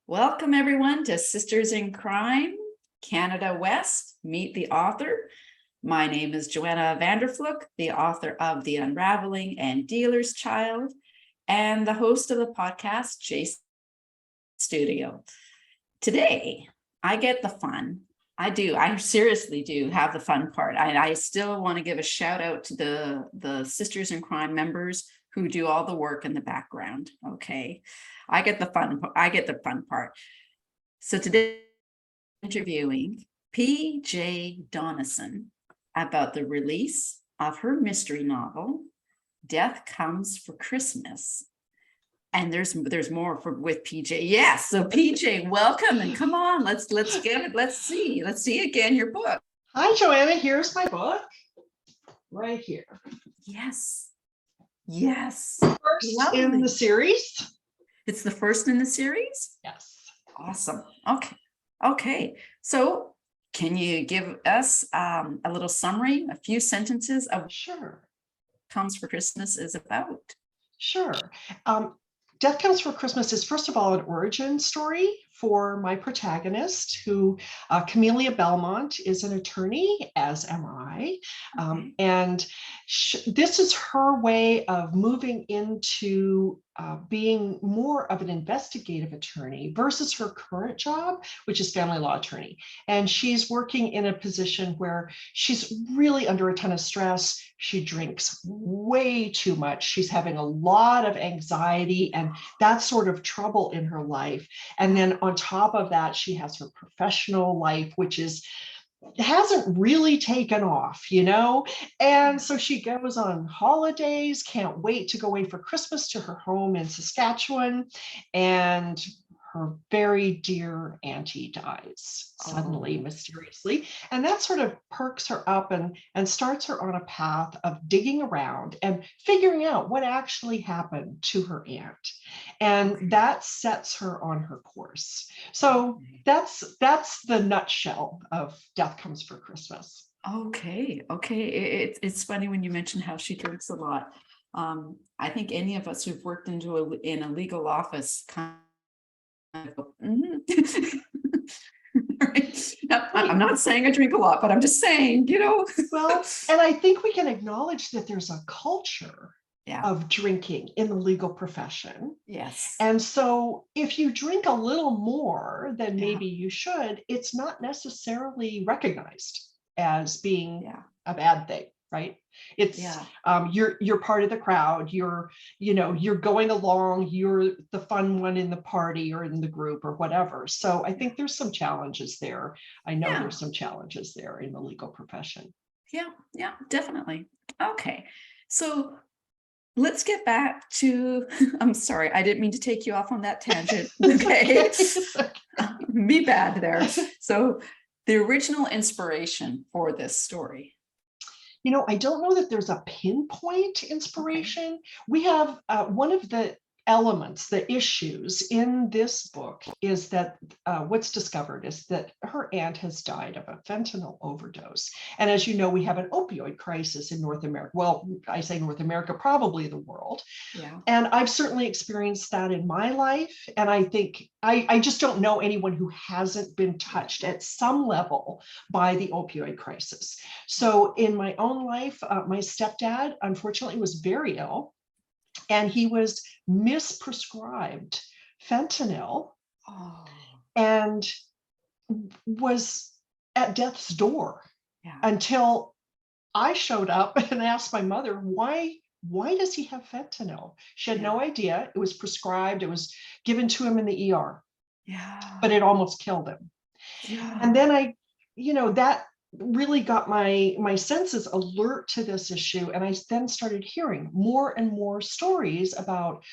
Welcome everyone to Sisters in Crime, Canada West, Meet the Author. My name is Joanna VanderVlugt, the author of The Unraveling and Dealer's Child, and the host of the podcast, Jason Studio. Today, I get the fun. I seriously do have the fun part. I still want to give a shout out to the Sisters in Crime members who do all the work in the background. Okay. I get the fun part. So today I'm interviewing P.J. Donison about the release of her mystery novel, Death Comes for Christmas. And there's more with PJ. Yes. So PJ, welcome, and come on, let's get it. Let's see again your book. Hi, Joanna. Here's my book right here. Yes. First in the series. It's the first in the series? Yes. Awesome. Okay. So can you give us a little summary, a few sentences of Sure. Comes for Christmas is about? Sure. Death Comes for Christmas is, first of all, an origin story for my protagonist, who Camellia Belmont is an attorney, as am I. And this is her way of moving into being more of an investigative attorney versus her current job, which is family law attorney. And she's working in a position where she's really under a ton of stress. She drinks way too much. She's having a lot of anxiety and that sort of trouble in her life. And then on top of that, she has her professional life, which hasn't really taken off, and so she goes on holidays, can't wait to go away for Christmas to her home in Saskatchewan, and her very dear auntie dies suddenly, mysteriously, and that sort of perks her up and starts her on a path of digging around and figuring out what actually happened to her aunt, and that sets her on her course. So that's the nutshell of Death Comes for Christmas. Okay. It's funny when you mention how she drinks a lot. I think any of us who've worked in a legal office kind of right? I'm not saying I drink a lot, but I'm just saying, Well, and I think we can acknowledge that there's a culture of drinking in the legal profession. Yes. And so if you drink a little more than maybe you should, it's not necessarily recognized as being a bad thing, right? It's you're part of the crowd, you're going along, you're the fun one in the party or in the group or whatever. So I think there's some challenges there. I know there's some challenges there in the legal profession. Yeah, definitely. Okay. So let's get back to, I'm sorry, I didn't mean to take you off on that tangent. Okay. Me bad there. So the original inspiration for this story. I don't know that there's a pinpoint inspiration. Okay. We have one of the elements, the issues in this book is that what's discovered is that her aunt has died of a fentanyl overdose. And as you know, we have an opioid crisis in North America. Well, I say North America, probably the world. Yeah. And I've certainly experienced that in my life. And I think I just don't know anyone who hasn't been touched at some level by the opioid crisis. So in my own life, my stepdad, unfortunately, was very ill. And he was misprescribed fentanyl and was at death's door until I showed up and asked my mother, why does he have fentanyl? She had no idea. It was prescribed. It was given to him in the ER. But it almost killed him. And then that really got my senses alert to this issue. And I then started hearing more and more stories about,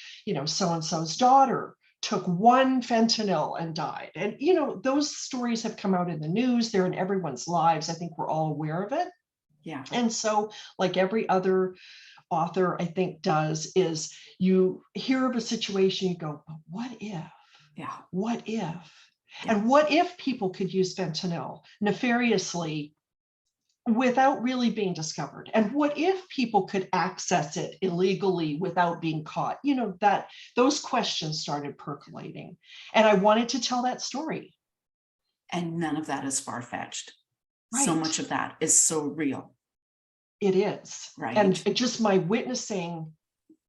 so-and-so's daughter took one fentanyl and died. And, those stories have come out in the news. They're in everyone's lives. I think we're all aware of it. Yeah. And so like every other author, I think, does is you hear of a situation, you go, but what if? Yeah. What if? Yeah. And what if people could use fentanyl nefariously without really being discovered. And what if people could access it illegally without being caught? You know, that those questions started percolating. And I wanted to tell that story. And none of that is far-fetched. So Right. much of that is so real. It is. Right. And it just my witnessing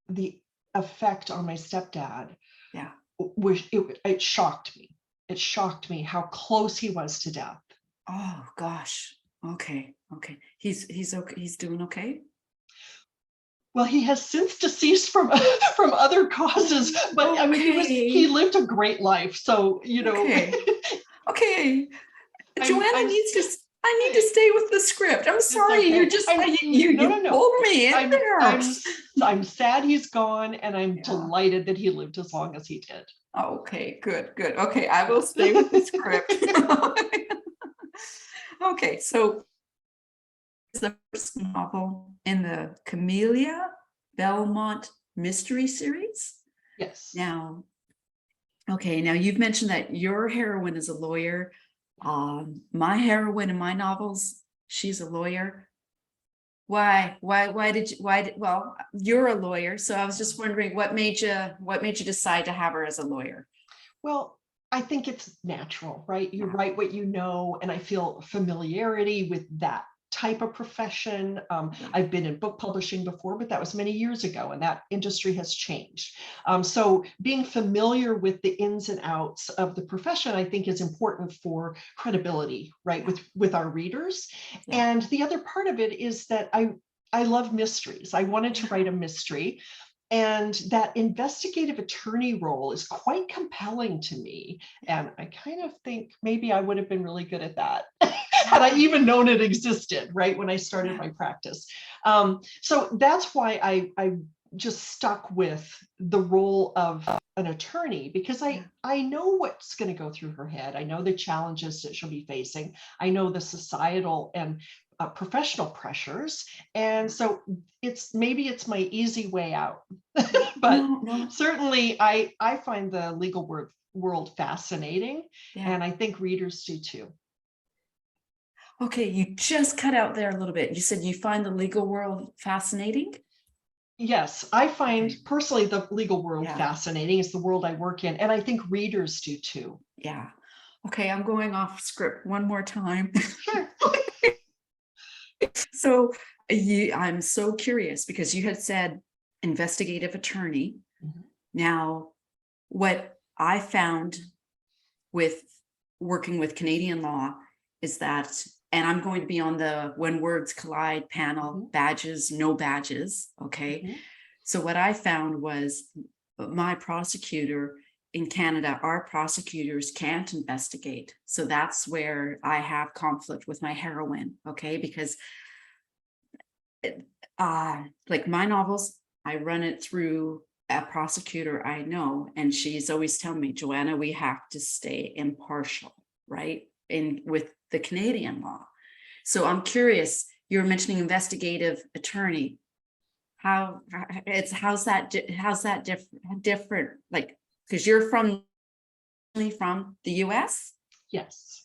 the effect on my stepdad. Yeah. It shocked me. It shocked me how close he was to death. Oh gosh. Okay. Okay. He's okay. He's doing okay. Well, he has since deceased from from other causes, but I mean, he lived a great life. So, you know. Okay. Okay. Joanna I'm needs to. I need to stay with the script. I'm sorry. okay. You just you No. pulled me in there. I'm sad he's gone, and I'm Yeah. delighted that he lived as long as he did. Okay, good. Okay, I will stay with the script. Okay, so it's the first novel in the Camellia Belmont mystery series. Yes. Now, okay, now you've mentioned that your heroine is a lawyer. My heroine in my novels, she's a lawyer. Why did you, well, you're a lawyer, so I was just wondering what made you decide to have her as a lawyer? Well, I think it's natural, right? You write what you know, and I feel familiarity with that type of profession. I've been in book publishing before, but that was many years ago, and that industry has changed. So being familiar with the ins and outs of the profession, I think, is important for credibility, right, with our readers. Yeah. And the other part of it is that I love mysteries. I wanted to write a mystery. And that investigative attorney role is quite compelling to me. And I kind of think maybe I would have been really good at that had I even known it existed, right, when I started my practice. So that's why I just stuck with the role of an attorney, because I know what's going to go through her head. I know the challenges that she'll be facing. I know the societal and professional pressures. And so maybe it's my easy way out. But No. certainly I find the legal world fascinating. Yeah. And I think readers do too. Okay, you just cut out there a little bit. You said you find the legal world fascinating? Yes, I find personally the legal world fascinating. It's the world I work in. And I think readers do too. Yeah. Okay, I'm going off script one more time. Sure. So I'm so curious because you had said investigative attorney. Mm-hmm. Now, what I found with working with Canadian law is that, and I'm going to be on the When Words Collide panel, badges, no badges. Okay. Mm-hmm. So what I found was my prosecutor in Canada, our prosecutors can't investigate. So that's where I have conflict with my heroine. Okay. Because like my novels, I run it through a prosecutor I know, and she's always telling me, Joanna, we have to stay impartial, right? With the Canadian law. So I'm curious, you were mentioning investigative attorney. How's that different? Like, because you're from the US? Yes.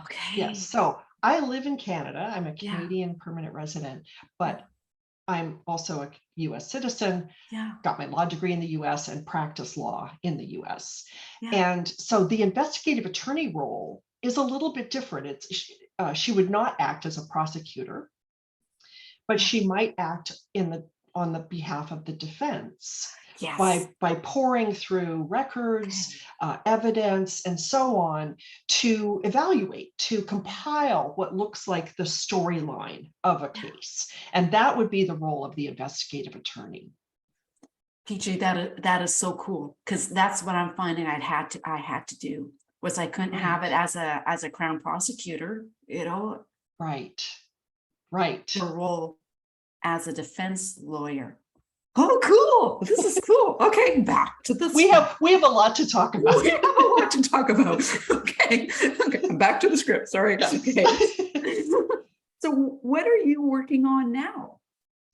Okay. Yes. So I live in Canada. I'm a Canadian permanent resident, but I'm also a US citizen, got my law degree in the US and practice law in the US. And so the investigative attorney role is a little bit different. She would not act as a prosecutor, but she might act on the behalf of the defense. By poring through records, evidence, and so on to evaluate, to compile what looks like the storyline of a case. And that would be the role of the investigative attorney. PJ, that is so cool, because that's what I'm finding I had to do was I couldn't have it as a Crown prosecutor, you know. Right. The role as a defense lawyer. Oh, cool. This is cool. Okay, back to this. We have a lot to talk about. We have a lot to talk about. Okay, back to the script. Sorry. Yes. Okay. So what are you working on now?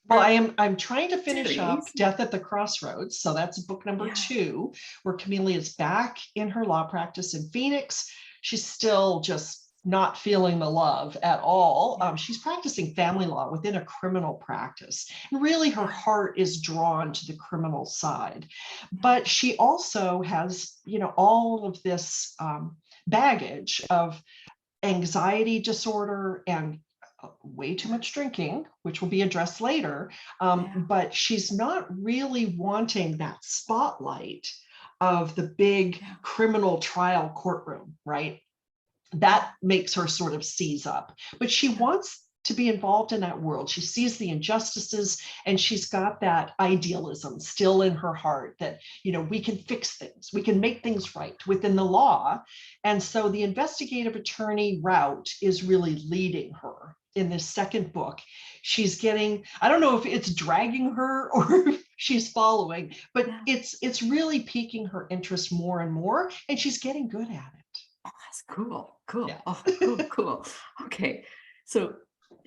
Well, I'm trying to finish up Death at the Crossroads. So that's book number 2, where Camellia is back in her law practice in Phoenix. She's still just not feeling the love at all. She's practicing family law within a criminal practice. And really her heart is drawn to the criminal side. But she also has, all of this baggage of anxiety disorder and way too much drinking, which will be addressed later. But she's not really wanting that spotlight of the big criminal trial courtroom, right? That makes her sort of seize up, but she wants to be involved in that world. She sees the injustices, and she's got that idealism still in her heart that, we can fix things, we can make things right within the law. And so the investigative attorney route is really leading her in this second book. She's getting, I don't know if it's dragging her or if she's following, but it's really piquing her interest more and more, and she's getting good at it. Oh, that's cool. Cool. Yeah. Oh, cool. Okay. So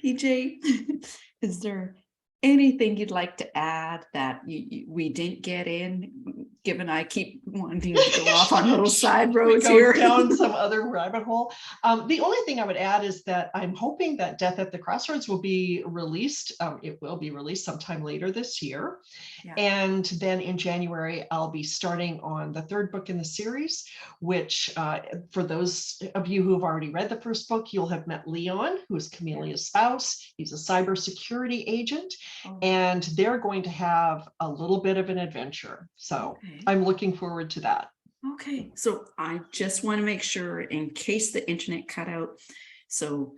PJ, is there anything you'd like to add that we didn't get in, given I keep wanting to go off on little side roads here? Down some other rabbit hole. The only thing I would add is that I'm hoping that Death at the Crossroads will be released. It will be released sometime later this year. And then in January, I'll be starting on the third book in the series, which for those of you who have already read the first book, you'll have met Leon, who is Camelia's spouse. He's a cybersecurity agent. And they're going to have a little bit of an adventure. So I'm looking forward to that. Okay, so I just want to make sure, in case the internet cut out. So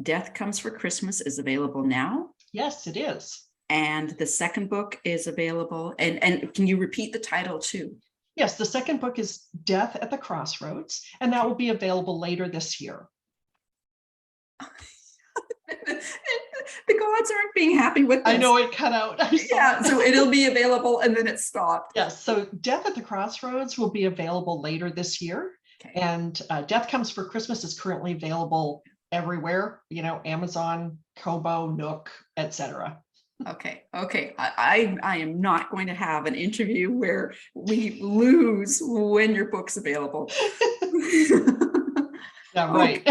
Death Comes for Christmas is available now. Yes, it is. And the second book is available. And can you repeat the title too? Yes, the second book is Death at the Crossroads, and that will be available later this year. The gods aren't being happy with this. I know it cut out. So it'll be available and then it stopped. Yes, so Death at the Crossroads will be available later this year. And Death Comes for Christmas is currently available everywhere, Amazon, Kobo, Nook, etc. Okay. I am not going to have an interview where we lose when your book's available. Yeah, right.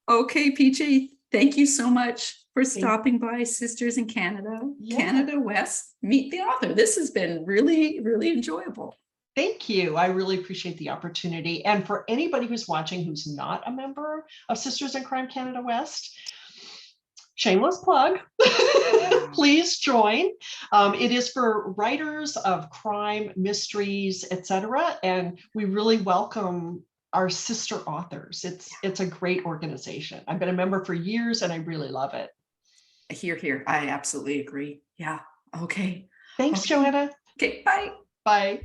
Okay, PJ, thank you so much for stopping by Sisters in Canada, Canada West. Meet the author. This has been really, really enjoyable. Thank you. I really appreciate the opportunity. And for anybody who's watching who's not a member of Sisters in Crime Canada West, shameless plug, please join. It is for writers of crime, mysteries, etc. And we really welcome our sister authors. It's a great organization. I've been a member for years and I really love it. Here. I absolutely agree. Yeah. Okay. Thanks, Joanna. Okay. Bye. Bye.